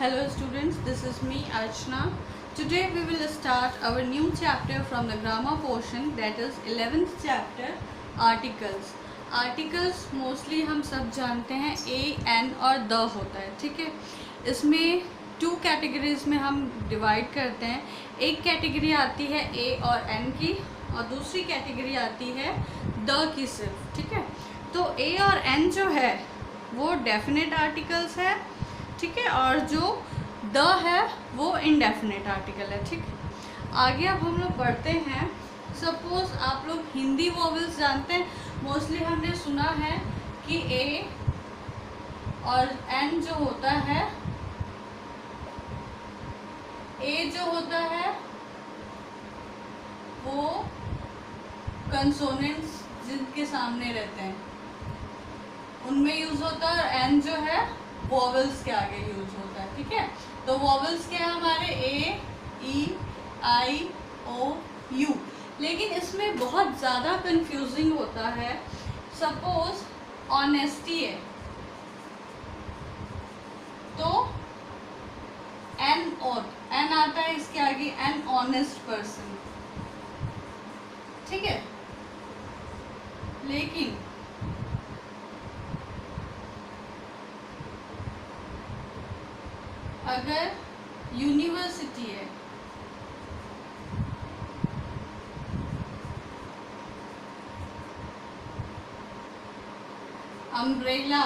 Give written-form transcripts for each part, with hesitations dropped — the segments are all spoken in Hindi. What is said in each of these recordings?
Hello students, this is me Archana. Today we will start our new chapter from the grammar portion, that is 11th chapter articles. Articles mostly हम सब जानते हैं a, n और the होता है, ठीक है। इसमें टू कैटेगरीज में हम डिवाइड करते हैं। एक कैटेगरी आती है a और n की और दूसरी कैटेगरी आती है the की सिर्फ, ठीक है। तो a और n जो है वो डेफिनेट आर्टिकल्स है, ठीक है, और जो द है वो इनडेफिनेट आर्टिकल है, ठीक है। आगे अब हम लोग बढ़ते हैं। सपोज आप लोग हिंदी वोवेल्स जानते हैं, मोस्टली हमने सुना है कि ए और एन जो होता है, ए जो होता है वो कंसोनेंट्स जिनके सामने रहते हैं उनमें यूज होता है, और एन जो है वॉवल्स के आगे यूज होता है, ठीक है। तो वॉवल्स क्या है हमारे ए, ई, आई, ओ, यू। लेकिन इसमें बहुत ज़्यादा कंफ्यूजिंग होता है। सपोज ऑनेस्टी है तो एन आता है इसके आगे, एन ऑनेस्ट पर्सन, ठीक है। लेकिन अगर यूनिवर्सिटी है अम्ब्रेला,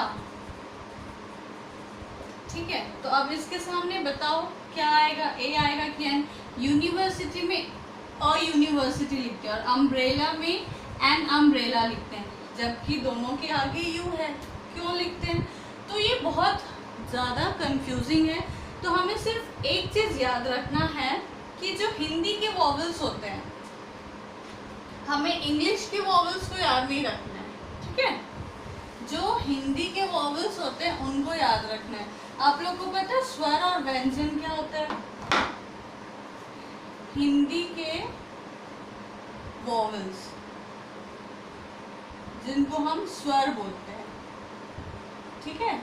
ठीक है, तो अब इसके सामने बताओ क्या आएगा, ए आएगा कि एन। यूनिवर्सिटी में अ यूनिवर्सिटी लिखते हैं और अम्ब्रेला में एन अम्ब्रेला लिखते हैं, जबकि दोनों के आगे यू है, क्यों लिखते हैं? तो ये बहुत ज़्यादा कंफ्यूजिंग है। तो हमें सिर्फ एक चीज़ याद रखना है कि जो हिंदी के वॉवल्स होते हैं, हमें इंग्लिश के वॉवल्स को याद नहीं रखना है, ठीक है। जो हिंदी के वॉवल्स होते हैं उनको याद रखना है। आप लोग को पता है स्वर और व्यंजन क्या होता है? हिंदी के वॉवल्स जिनको हम स्वर बोलते हैं, ठीक है,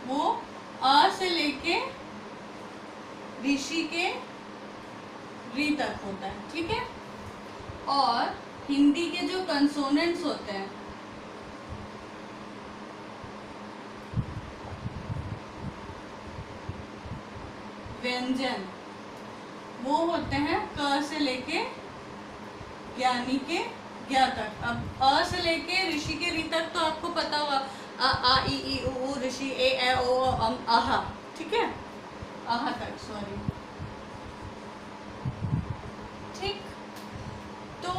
वो अ से लेके ऋषि के री तक होता है, ठीक है। और हिंदी के जो कंसोनेंट्स होते हैं व्यंजन, वो होते हैं क से लेके ज्ञानी के ज्ञा तक। अब अ से लेके ऋषि के री तक तो आपको पता होगा, अ आ इ ई उ ऋषि ए ओ अम आहा, ठीक है, आहा तक, सॉरी, ठीक। तो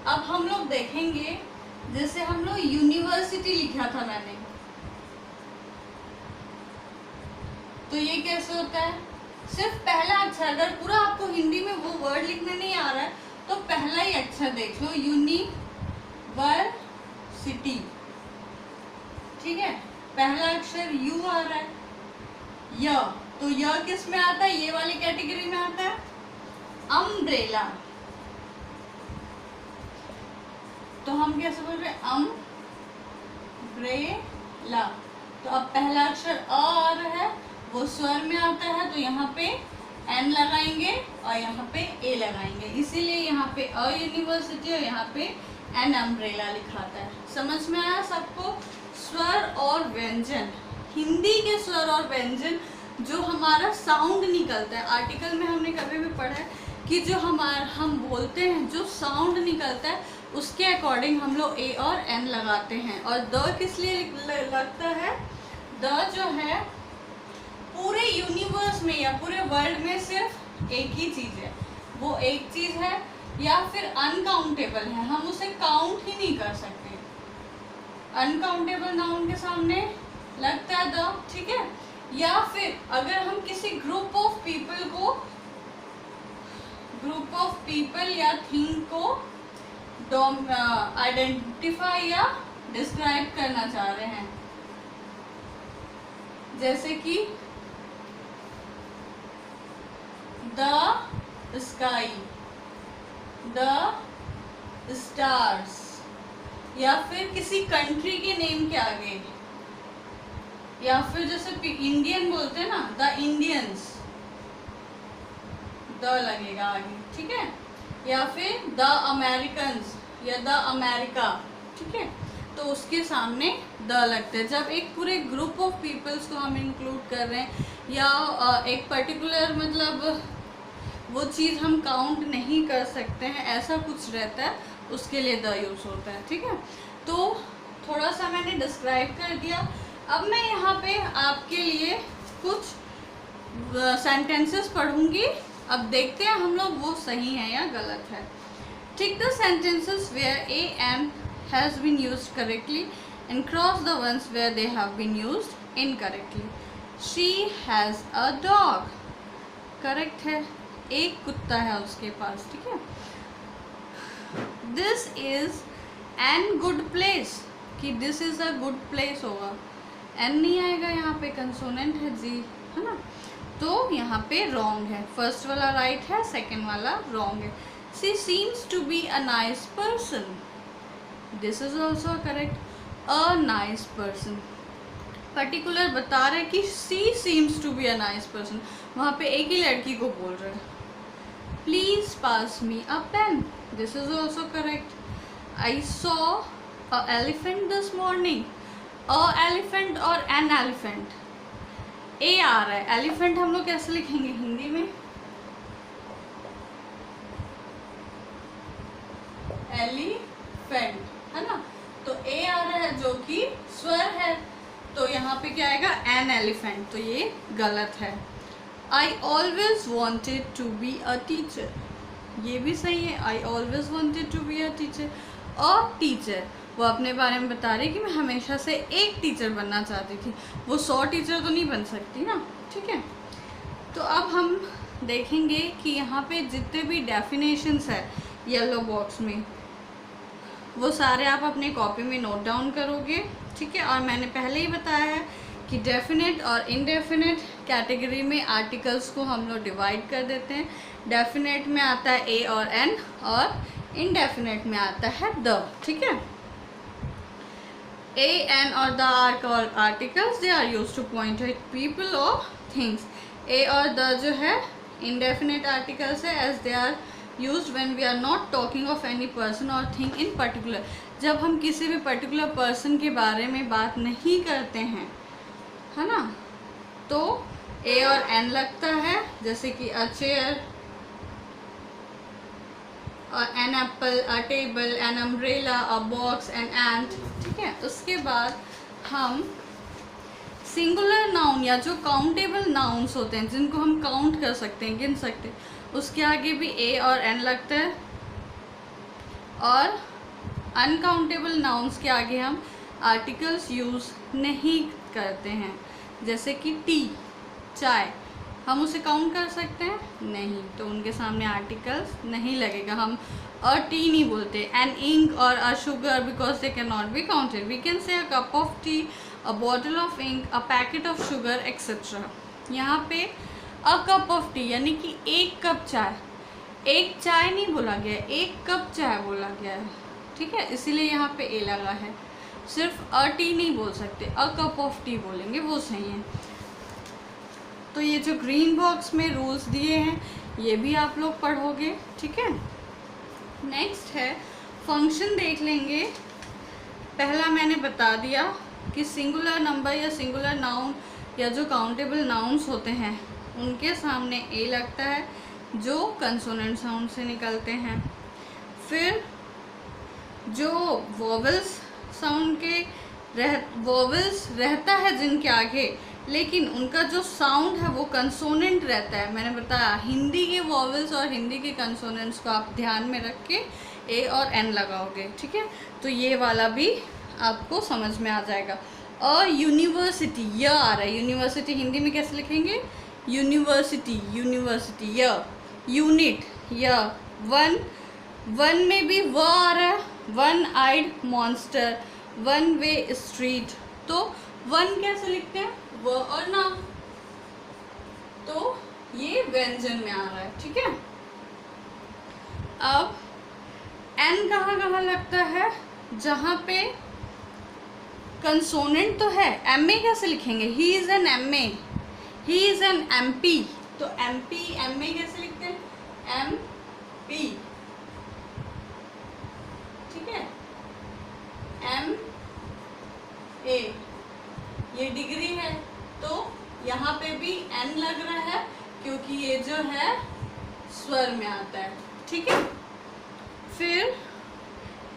अब हम लोग देखेंगे, जैसे हम लोग यूनिवर्सिटी लिखा था मैंने, तो ये कैसे होता है? सिर्फ पहला अक्षर, अगर पूरा आपको हिंदी में वो वर्ड लिखने नहीं आ रहा है तो पहला ही अक्षर देख लो, यूनिवर्सिटी, ठीक है। पहला अक्षर यू आ रहा है, य, तो य किस में आता है? ये वाली कैटेगरी में आता है, अम्ब्रेला। तो हम कैसे बोल रहे हैं? अम्ब्रेला। तो अब पहला अक्षर अ आ रहा है, वो स्वर में आता है, तो यहाँ पे एन लगाएंगे और यहाँ पे ए लगाएंगे, इसीलिए यहाँ पे अ यूनिवर्सिटी और यहाँ पे एन अम्ब्रेला लिखाता है। समझ में आया सबको? स्वर और व्यंजन, हिंदी के स्वर और व्यंजन, जो हमारा साउंड निकलता है, आर्टिकल में हमने कभी भी पढ़ा है कि जो हम बोलते हैं, जो साउंड निकलता है उसके अकॉर्डिंग हम लोग ए और एन लगाते हैं। और द किस लिए लगता है? द जो है पूरे यूनिवर्स में या पूरे वर्ल्ड में सिर्फ एक ही चीज़ है, वो एक चीज़ है या फिर अनकाउंटेबल है, हम उसे काउंट ही नहीं कर सकते। अनकाउंटेबल नाउन के सामने लगता है द, ठीक है। या फिर अगर हम किसी ग्रुप ऑफ पीपल या थिंग को आइडेंटिफाई या डिस्क्राइब करना चाह रहे हैं, जैसे कि द स्काई, द स्टार्स, या फिर किसी कंट्री के नेम के आगे या फिर जैसे इंडियन बोलते हैं ना, द इंडियंस, द लगेगा आगे, ठीक है। या फिर द अमेरिकन्स या द अमेरिका, ठीक है, तो उसके सामने द लगता है। जब एक पूरे ग्रुप ऑफ पीपल्स को हम इंक्लूड कर रहे हैं या एक पर्टिकुलर मतलब वो चीज़ हम काउंट नहीं कर सकते हैं, ऐसा कुछ रहता है, उसके लिए द यूज़ होता है, ठीक है। तो थोड़ा सा मैंने डिस्क्राइब कर दिया। अब मैं यहाँ पे आपके लिए कुछ सेंटेंसेस पढ़ूंगी, अब देखते हैं हम लोग वो सही है या गलत है। Tick the sentences where a and has been used correctly and cross the ones where they have been used incorrectly. She has a dog, correct है, एक कुत्ता है उसके पास, ठीक है। This is an good place, कि this is a good place होगा, एन नहीं आएगा यहाँ पे, कंसोनेंट है जी, है ना, तो यहाँ पे रॉन्ग है। फर्स्ट वाला राइट है, सेकंड वाला रॉन्ग है। She seems to be a nice person, this is also correct, a nice person. Particular बता रहे कि she seems to be a nice person, वहाँ पे एक ही लड़की को बोल रहे हैं। Please pass me a pen, this is also correct. I saw a elephant this morning, a elephant और एन एलिफेंट, ए आ रहा है। एलिफेंट हम लोग कैसे लिखेंगे हिंदी में, एलिफेंट, है ना, तो ए आ रहा है जो कि स्वर है, तो यहाँ पे क्या आएगा, एन एलिफेंट, तो ये गलत है। I always wanted to be a teacher, ये भी सही है, I always wanted to be a teacher. और टीचर, वो अपने बारे में बता रही कि मैं हमेशा से एक टीचर बनना चाहती थी, वो 100 टीचर तो नहीं बन सकती ना, ठीक है। तो अब हम देखेंगे कि यहाँ पे जितने भी डेफिनेशंस है येलो बॉक्स में, वो सारे आप अपने कॉपी में नोट डाउन करोगे, ठीक है। और मैंने पहले ही बताया है कि डेफिनेट और इनडेफिनेट कैटेगरी में आर्टिकल्स को हम लोग डिवाइड कर देते हैं। डेफिनेट में आता है ए और एन, और इनडेफिनेट में आता है द, ठीक है। A, N और the are called articles. They are used to point at people or things. A और the जो है indefinite articles है, as they are used when we are not talking of any person or thing in particular. जब हम किसी भी particular person के बारे में बात नहीं करते हैं, है ना, तो A और N लगता है, जैसे कि a chair, an apple, a table, an umbrella, a box, an ant, ठीक है। उसके बाद हम सिंगुलर नाउन या जो काउंटेबल नाउन्स होते हैं, जिनको हम काउंट कर सकते हैं, गिन सकते हैं, उसके आगे भी ए और एन लगता है। और अनकाउंटेबल नाउन्स के आगे हम आर्टिकल्स यूज़ नहीं करते हैं, जैसे कि टी, चाय, हम उसे काउंट कर सकते हैं नहीं, तो उनके सामने आर्टिकल्स नहीं लगेगा। हम अ टी नहीं बोलते, एन इंक और a sugar, because they can not be counted. We can say a cup of tea, a bottle of ink, a packet of sugar, etcetera. यहाँ पे अ कप ऑफ टी यानी कि एक कप चाय, एक चाय नहीं बोला गया, एक कप चाय बोला गया है, ठीक है, इसीलिए यहाँ पे ए लगा है। सिर्फ अ टी नहीं बोल सकते, अ कप ऑफ टी बोलेंगे, वो सही है। तो ये जो ग्रीन बॉक्स में रूल्स दिए हैं, ये भी आप लोग पढ़ोगे, ठीक है। नेक्स्ट है फंक्शन, देख लेंगे। पहला मैंने बता दिया कि सिंगुलर नंबर या सिंगुलर नाउन या जो काउंटेबल नाउन्स होते हैं, उनके सामने ए लगता है, जो कंसोनेंट साउंड से निकलते हैं। फिर जो वोवेल्स साउंड के वोवेल्स रहता है जिनके आगे, लेकिन उनका जो साउंड है वो कंसोनेंट रहता है। मैंने बताया हिंदी के वॉवेल्स और हिंदी के कंसोनेंट्स को आप ध्यान में रख के ए और एन लगाओगे, ठीक है। तो ये वाला भी आपको समझ में आ जाएगा। और यूनिवर्सिटी, य आ रहा है, यूनिवर्सिटी हिंदी में कैसे लिखेंगे, यूनिवर्सिटी, यूनिवर्सिटी, य। यूनिट, य। वन, वन में भी व आ रहा है, one eyed monster, one way street, तो वन कैसे लिखते हैं, व और ना, तो ये व्यंजन में आ रहा है, ठीक है। अब एन कहाँ कहाँ लगता है, जहाँ पे कंसोनेंट तो है, एम ए कैसे लिखेंगे? He is an M A, he is an M P, तो एम पी एम ए कैसे लिखते हैं? एम पी, ठीक है। एम ए ये डिग्री है, तो यहाँ पे भी एन लग रहा है क्योंकि ये जो है स्वर में आता है, ठीक है। फिर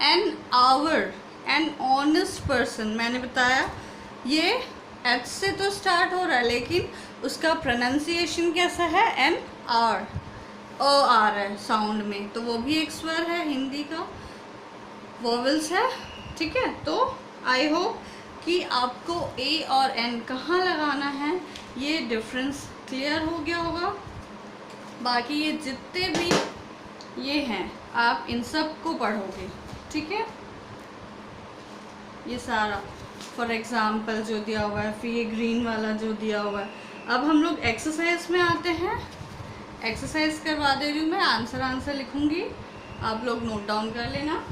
an hour, an honest person, मैंने बताया ये एच से तो स्टार्ट हो रहा है लेकिन उसका प्रोनाउंसिएशन कैसा है? एन आर, ओ आ रहा है साउंड में, तो वो भी एक स्वर है, हिंदी का वोवेल्स है, ठीक है। तो आई होप कि आपको ए और एन कहाँ लगाना है ये डिफरेंस क्लियर हो गया होगा। बाकी ये जितने भी ये हैं आप इन सब को पढ़ोगे, ठीक है। ये सारा फॉर एग्ज़ाम्पल जो दिया हुआ है, फिर ये ग्रीन वाला जो दिया हुआ है। अब हम लोग एक्सरसाइज में आते हैं। एक्सरसाइज करवा दे रही हूँ मैं, आंसर लिखूँगी, आप लोग नोट डाउन कर लेना।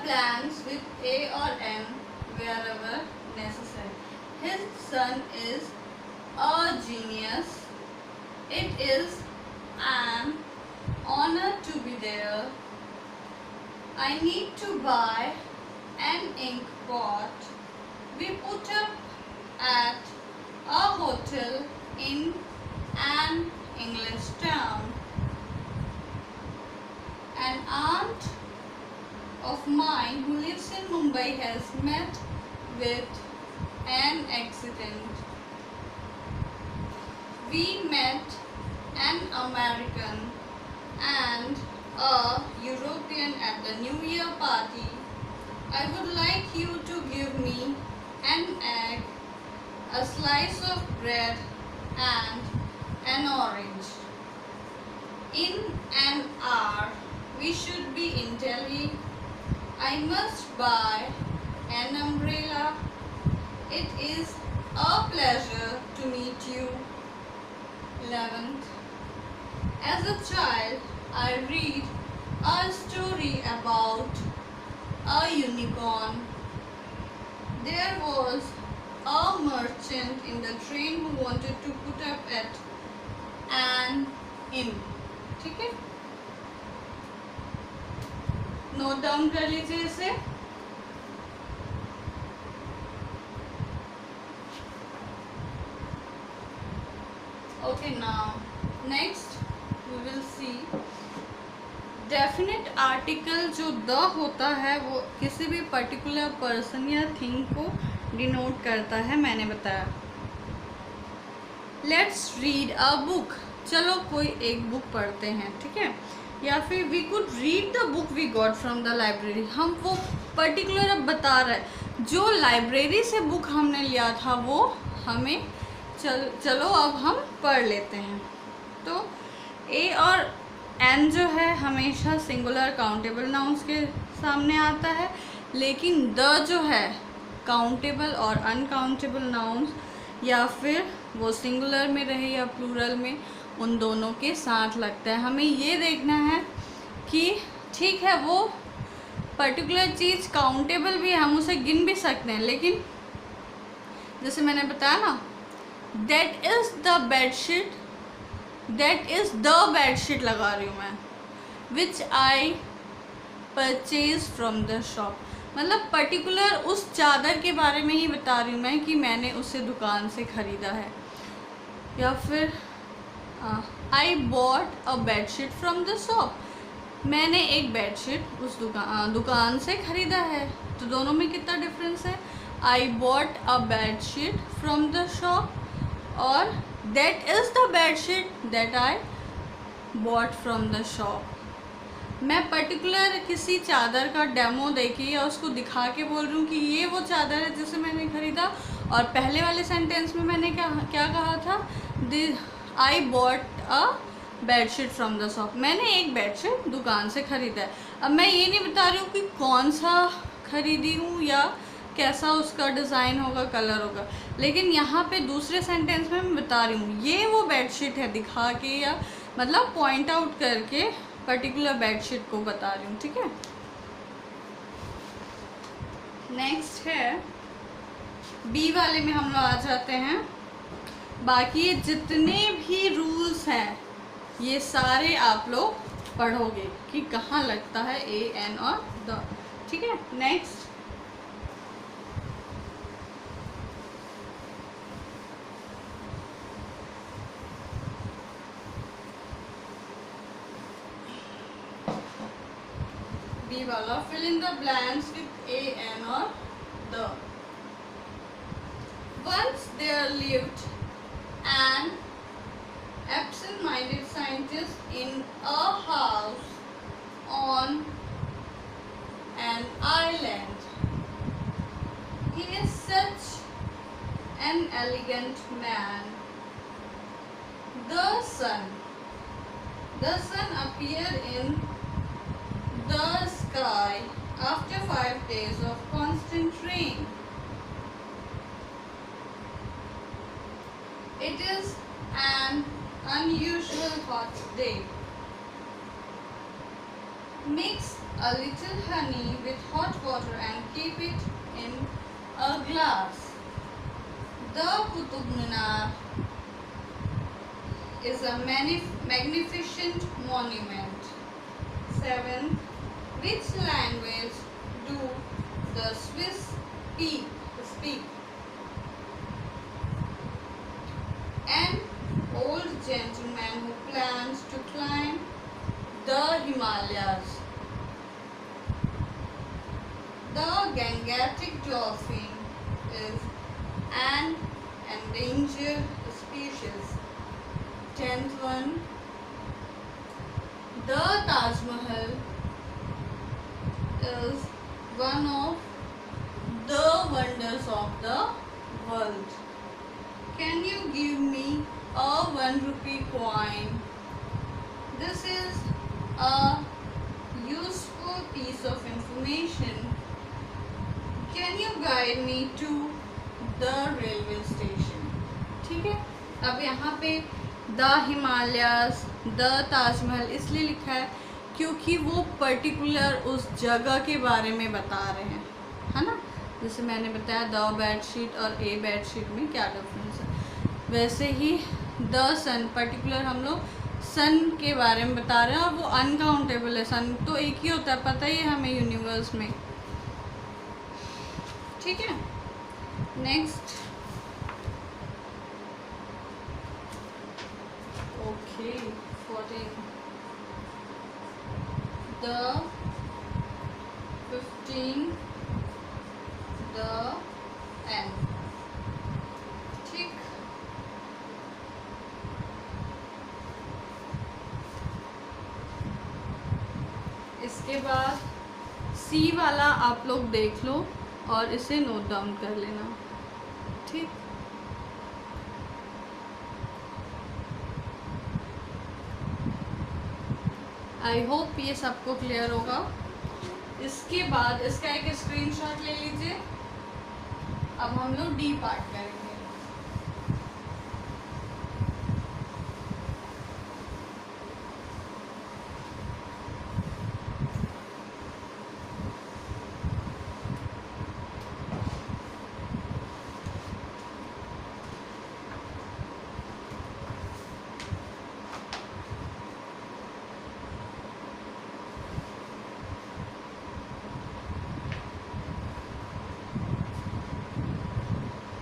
Blanks with A or M wherever necessary. His son is a genius. It is an honor to be there. I need to buy an ink pot. We put up at a hotel in an English town. An aunt of mine who lives in Mumbai has met with an accident. We met an American and a European at the New Year party. I would like you to give me an egg, a slice of bread and an orange. In an hour we should be in Delhi. I must buy an umbrella. It is a pleasure to meet you. 11th. As a child, I read a story about a unicorn. There was a merchant in the train who wanted to put up at an inn. ठीक है, नोट डाउन कर लीजिए इसे। Okay, now next we will see definite article. जो द होता है वो किसी भी पर्टिकुलर पर्सन या थिंग को डिनोट करता है, मैंने बताया। लेट्स रीड अ बुक, चलो कोई एक बुक पढ़ते हैं, ठीक है। या फिर we could read the book we got from the library. हम वो पर्टिकुलर अब बता रहे हैं, जो लाइब्रेरी से बुक हमने लिया था वो हमें चलो अब हम पढ़ लेते हैं। तो ए और एन जो है हमेशा सिंगुलर काउंटेबल नाउन्स के सामने आता है, लेकिन द जो है काउंटेबल और अनकाउंटेबल नाउन्स, या फिर वो सिंगुलर में रहे या प्लूरल में, उन दोनों के साथ लगता है। हमें ये देखना है कि ठीक है वो पर्टिकुलर चीज़ काउंटेबल भी है, हम उसे गिन भी सकते हैं, लेकिन जैसे मैंने बताया ना, that is the bedsheet, that is the bedsheet लगा रही हूँ मैं, which I purchase from the shop. मतलब पर्टिकुलर उस चादर के बारे में ही बता रही हूँ मैं कि मैंने उसे दुकान से ख़रीदा है। या फिर आई bought a bedsheet from the shop, मैंने एक बेडशीट उस दुकान से ख़रीदा है। तो दोनों में कितना डिफरेंस है? I bought a bedsheet from the shop और that is the bedsheet that I bought from the shop. मैं पर्टिकुलर किसी चादर का डेमो देके या उसको दिखा के बोल रही हूँ कि ये वो चादर है जिसे मैंने ख़रीदा। और पहले वाले सेंटेंस में मैंने क्या क्या कहा था, आई bought a bedsheet from the shop. मैंने एक बेडशीट दुकान से ख़रीदा है। अब मैं ये नहीं बता रही हूँ कि कौन सा ख़रीदी हूँ या कैसा उसका डिज़ाइन होगा, कलर होगा, लेकिन यहाँ पे दूसरे सेंटेंस में मैं बता रही हूँ ये वो बेडशीट है, दिखा के या मतलब पॉइंट आउट करके पर्टिकुलर बेडशीट को बता रही हूँ। ठीक है, नेक्स्ट है बी वाले में हम लोग आ जाते हैं। बाकी ये जितने भी रूल्स हैं ये सारे आप लोग पढ़ोगे कि कहाँ लगता है ए एन और द। ठीक है, नेक्स्ट बी वाला, fill in the blanks with a, n or the. Once there lived an absent-minded scientist in a house on an island. He is such an elegant man. The sun appeared in the sky after 5 days of constant rain. It is an unusual hot day. Mix a little honey with hot water and keep it in a glass. The Qutub Minar is a magnificent monument. 7. Which language do the Swiss speak? An old gentleman who plans to climb the Himalayas. The Gangetic dolphin is an endangered species. 10th one. The Taj Mahal is one of the wonders of the world. Can you give me a 1 rupee coin? This is a useful piece of information. Can you guide me to the railway station? ठीक है, अब यहाँ पे द हिमालयाज, द ताजमहल इसलिए लिखा है क्योंकि वो पर्टिकुलर उस जगह के बारे में बता रहे हैं, है ना। जैसे मैंने बताया द बेडशीट और ए बेडशीट में क्या डिफरेंस है, वैसे ही द सन पर्टिकुलर हम लोग सन के बारे में बता रहे हैं और वो अनकाउंटेबल है। सन तो एक ही होता है, पता ही है हमें यूनिवर्स में। ठीक है, next okay 14 the 15 the n। ठीक, इसके बाद सी वाला आप लोग देख लो और इसे नोट डाउन कर लेना। ठीक, आई होप ये सबको क्लियर होगा। इसके बाद इसका एक स्क्रीनशॉट ले लीजिए। अब हम लोग डी पार्ट करेंगे।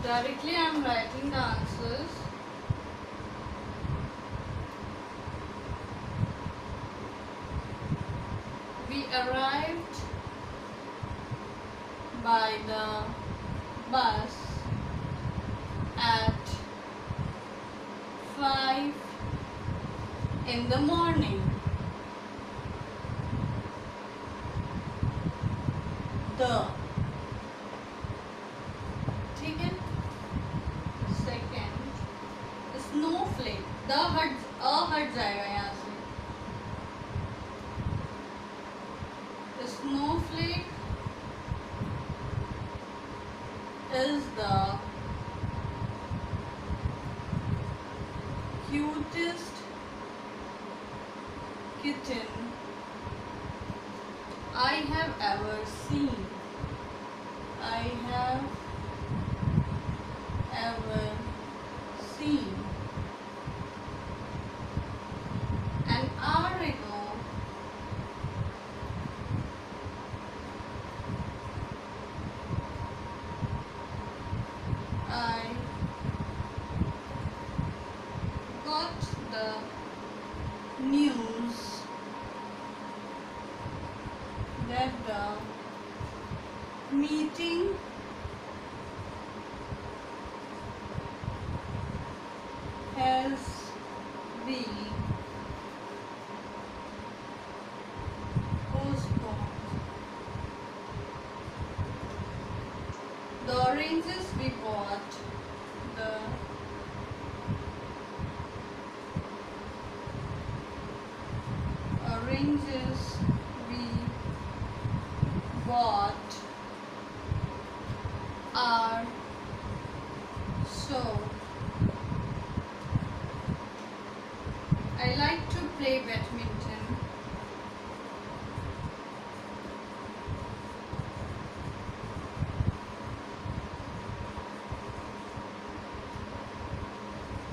Directly I am writing the answers. We arrived by the bus at 5 in the morning. The, ठीक है। सेकेंड स्नोफ्लेक, द हट जाएगा यहाँ से। Snowflake is the cutest kitten I have ever seen. I have ever seen. An hour ago, I got the news that the meeting has been postponed. The oranges we bought, the oranges we bought are so. I like to play badminton.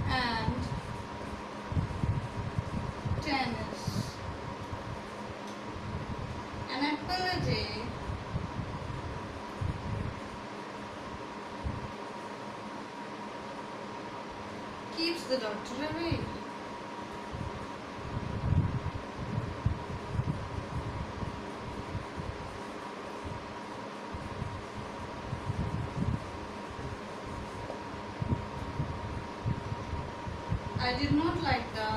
And tennis. An apple a day keeps the doctor away. I did not like the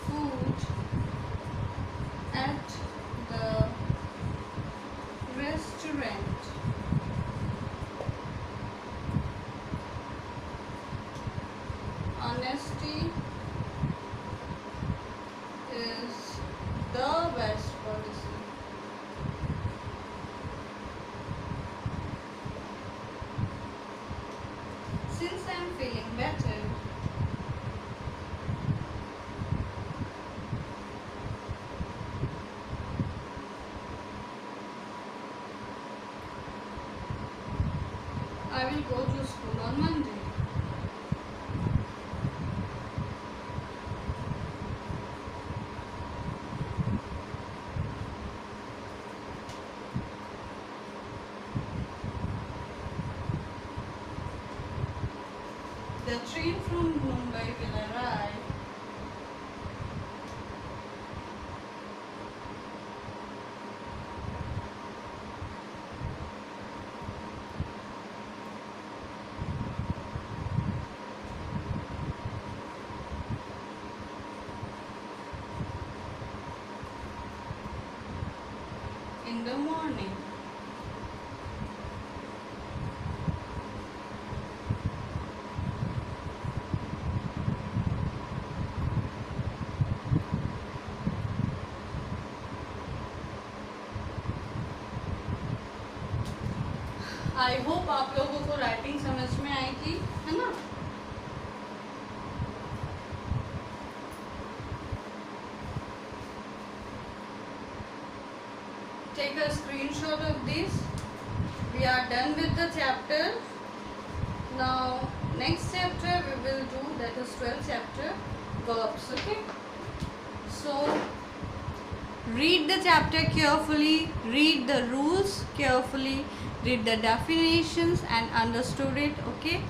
food at the restaurant. Honesty is the best policy. Since I'm feeling better, I will go to school on Monday. The train from Mumbai will arrive in the morning. I hope आप लोगों को राइटिंग समझ में आएगी, है ना। Take a screenshot of this. We are done with the chapter. Now next chapter we will do, that is 12th chapter, verbs. Okay, so read the chapter carefully, read the rules carefully, read the definitions and understood it, okay,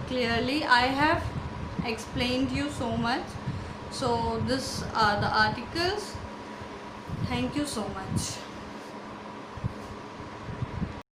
clearly. I have explained you so much. So these are the articles. Thank you so much.